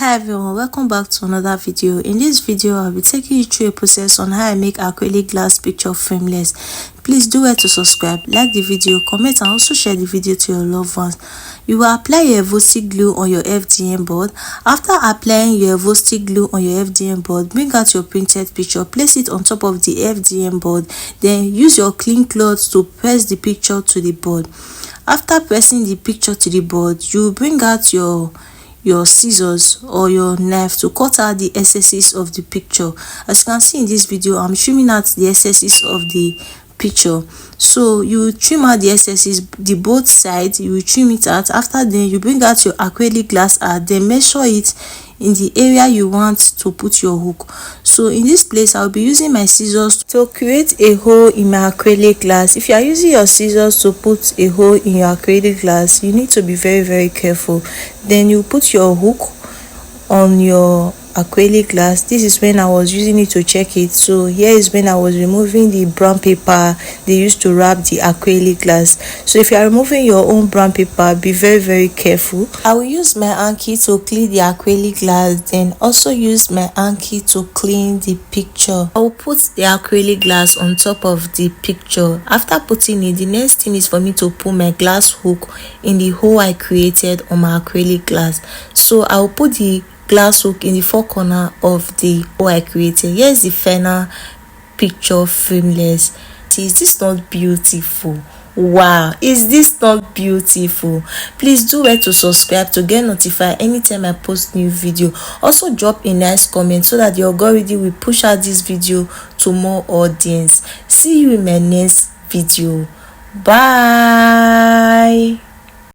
Hi everyone, welcome back to another video. In this video I'll be taking you through a process on how I make acrylic glass picture frameless. Please do well to subscribe, like the video, comment and also share the video to your loved ones. You will apply your Ehigie glue on your FDM board. After applying your Ehigie glue on your FDM board, bring out your printed picture, place it on top of the FDM board, then use your clean cloth to press the picture to the board. After pressing the picture to the board, you bring out your scissors or your knife to cut out the excesses of the picture. As you can see in this video, I'm trimming out the excesses of the picture. So you trim out the excesses, the both sides, you will trim it out. After then you bring out your acrylic glass art, then measure it in the area you want to put your hook. So in this place I'll be using my scissors to create a hole in my acrylic glass. If you are using your scissors to put a hole in your acrylic glass, you need to be very careful. Then you put your hook on your acrylic glass. This is when I was using it to check it. So here is when I was removing the brown paper they used to wrap the acrylic glass. So if you are removing your own brown paper, be very careful. I will use my hanky to clean the acrylic glass, then also use my hanky to clean the picture. I will put the acrylic glass on top of the picture. After putting it, the next thing is for me to put my glass hook in the hole I created on my acrylic glass. So I will put the glass hook in the four corner of the hole I created. Here's the final picture frameless. Is this not beautiful? Wow, is this not beautiful? Please do well to subscribe to get notified anytime I post new video. Also drop a nice comment so that the algorithm will push out this video to more audience. See you in my next video. Bye.